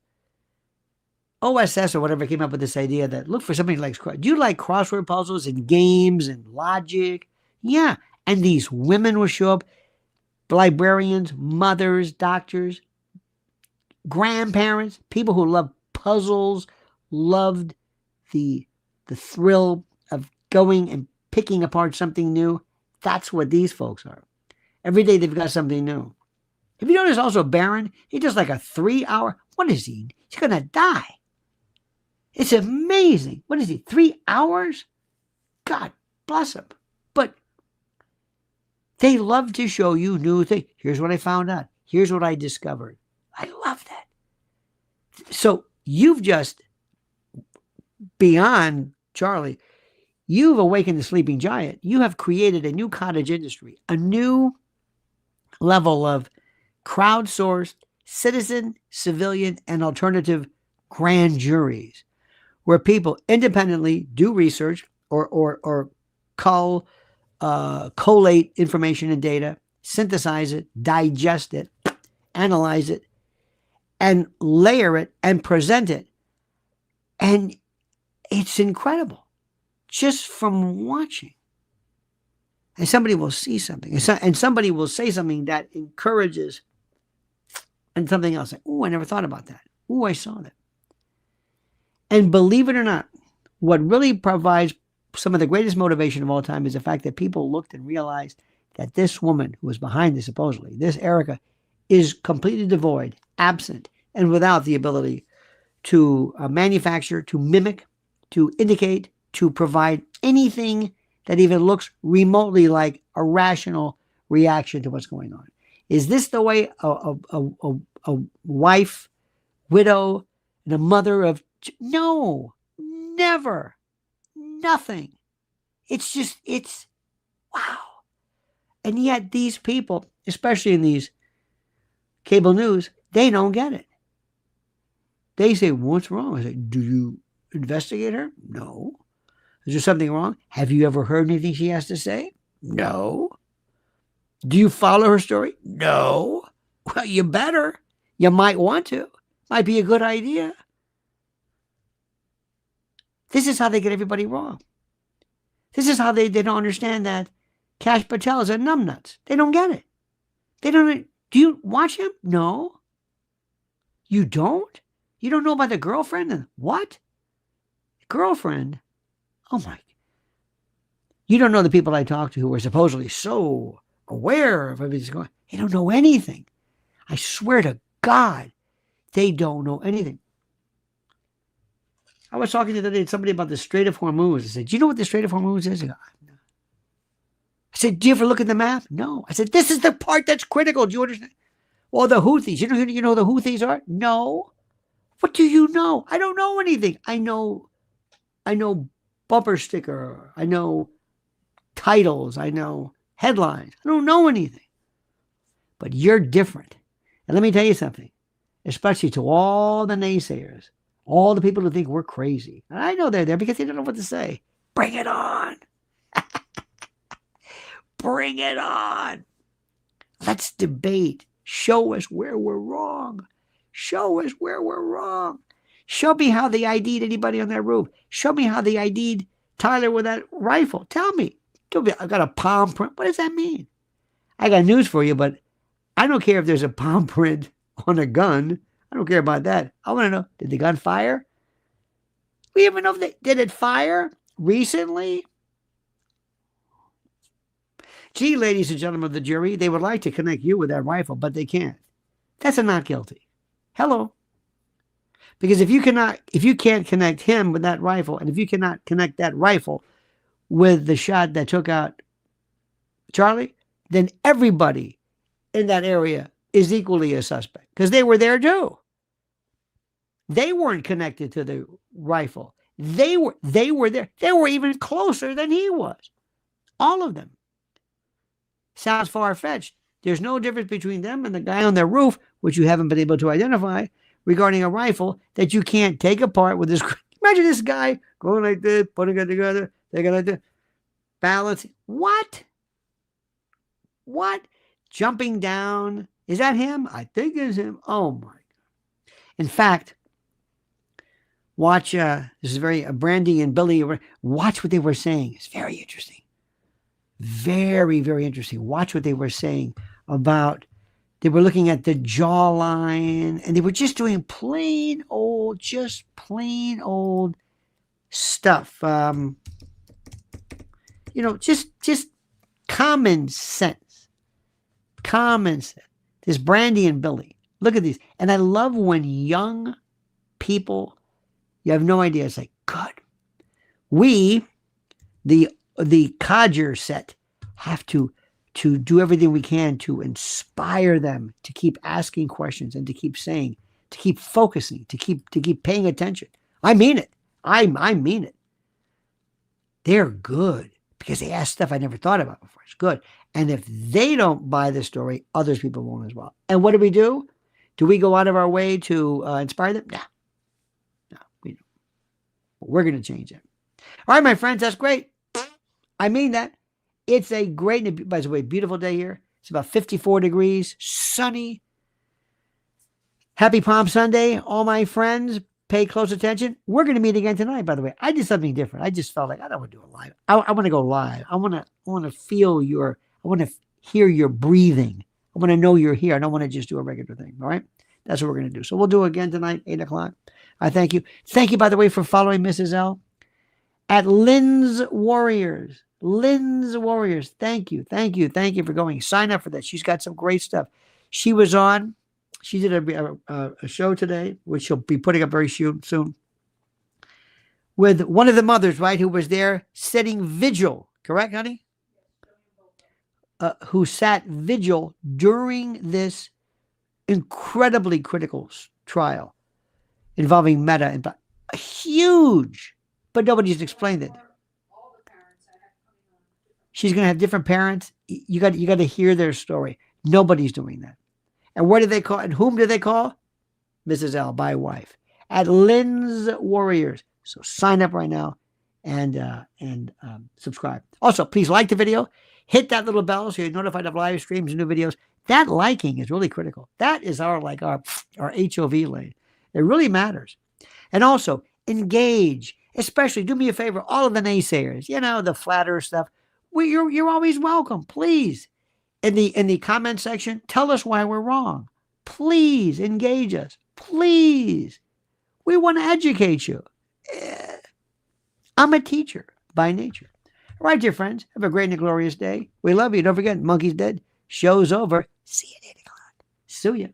OSS or whatever came up with this idea that look for somebody who likes. Do you like crossword puzzles and games and logic? Yeah. And these women will show up, librarians, mothers, doctors, grandparents, people who love puzzles, loved the thrill of going and picking apart something new. That's what these folks are. Every day they've got something new. Have you noticed also Barron? He does like a 3-hour. What is he? He's going to die. It's amazing. What is he? 3 hours? God bless him. But they love to show you new things. Here's what I found out. Here's what I discovered. I love that. So you've just, beyond Charlie, you've awakened the sleeping giant. You have created a new cottage industry, a new level of crowdsourced citizen, civilian, and alternative grand juries, where people independently do research or collate information and data, synthesize it, digest it, analyze it, and layer it and present it. And it's incredible just from watching. And somebody will see something, and somebody will say something that encourages, and something else. Like, oh, I never thought about that. Oh, I saw that. And believe it or not, what really provides some of the greatest motivation of all time is the fact that people looked and realized that this woman who was behind this, supposedly, this Erica, is completely devoid, absent, and without the ability to manufacture, to mimic, to indicate, to provide anything that even looks remotely like a rational reaction to what's going on. Is this the way a wife, widow, and a mother of... No, never, nothing. It's wow. And yet these people, especially in these cable news, they don't get it. They say, what's wrong? I say, do you investigate her? No. Is there something wrong? Have you ever heard anything she has to say? No. Do you follow her story? No. Well, you better. You might want to. Might be a good idea. This is how they get everybody wrong. This is how they don't understand that Kash Patel is a numbnuts. They don't get it. They don't. Do you watch him? No. You don't? You don't know about the girlfriend? What? Girlfriend? Oh my. You don't know the people I talk to who are supposedly so aware of everything that's going on. They don't know anything. I swear to God, they don't know anything. I was talking the other day to somebody about the Strait of Hormuz. I said, do you know what the Strait of Hormuz is? I said, do you ever look at the map? No. I said, this is the part that's critical. Do you understand? Well, the Houthis. You know who the Houthis are? No. What do you know? I don't know anything. I know bumper sticker. I know titles. I know headlines. I don't know anything. But you're different. And let me tell you something, especially to all the naysayers, all the people who think we're crazy. And I know they're there because they don't know what to say. Bring it on. Bring it on. Let's debate. Show us where we're wrong. Show us where we're wrong. Show me how they ID'd anybody on that roof. Show me how they ID'd Tyler with that rifle. Tell me. I've got a palm print. What does that mean? I got news for you, but I don't care if there's a palm print on a gun. I don't care about that. I want to know, did the gun fire? We even know if did it fire recently? Gee, ladies and gentlemen of the jury, they would like to connect you with that rifle, but they can't. That's a not guilty. Hello. Because if you can't connect him with that rifle, and if you cannot connect that rifle with the shot that took out Charlie, then everybody in that area is equally a suspect because they were there too. They weren't connected to the rifle. They were there. They were even closer than he was. All of them. Sounds far-fetched. There's no difference between them and the guy on their roof, which you haven't been able to identify, regarding a rifle that you can't take apart with this. Imagine this guy going like this, putting it together, taking it like this, balance. What? Jumping down. Is that him? I think it's him. Oh my God. In fact, watch, this is very, Brandy and Billy, watch what they were saying. It's very interesting. Very, very interesting. Watch what they were saying about, they were looking at the jawline and they were just doing plain old stuff. Just common sense. Common sense. This Brandy and Billy. Look at these. And I love when young people, you have no idea. It's like, good. We, the codger set, have to do everything we can to inspire them to keep asking questions and to keep saying, to keep focusing, to keep paying attention. I mean it. I mean it. They're good because they ask stuff I never thought about before. It's good. And if they don't buy the story, others people won't as well. And what do we do? Do we go out of our way to inspire them? No, we don't. We're going to change it. All right, my friends, that's great. I mean that. It's a great, by the way, beautiful day here. It's about 54 degrees, sunny. Happy Palm Sunday, all my friends. Pay close attention. We're going to meet again tonight, by the way. I did something different. I just felt like I don't want to do it live. I want to go live. I want to feel I want to hear your breathing. I want to know you're here. I don't want to just do a regular thing. All right. That's what we're going to do. So we'll do it again tonight, 8 o'clock. I thank you. Thank you, by the way, for following Mrs. L at Lynn's Warriors. Lynn's Warriors. Thank you. Thank you. Thank you for going. Sign up for that. She's got some great stuff. She was on. She did a show today, which she'll be putting up very soon. with one of the mothers, right, who was there setting vigil, correct, honey? Who sat vigil during this incredibly critical trial involving Meta and huge, but nobody's explained it. She's going to have different parents. You got to hear their story. Nobody's doing that. And what do they call? And whom do they call? Mrs. L, my wife, at Lynn's Warriors. So sign up right now and subscribe. Also, please like the video. Hit that little bell so you're notified of live streams and new videos. That liking is really critical. That is our HOV lane. It really matters. And also engage. Especially, do me a favor, all of the naysayers. You know, the flat earth stuff. You're always welcome. Please, in the comment section, tell us why we're wrong. Please engage us. Please, we want to educate you. I'm a teacher by nature. All right, dear friends, have a great and glorious day. We love you. Don't forget, Monkey's dead. Show's over. See you at 8 o'clock. See ya.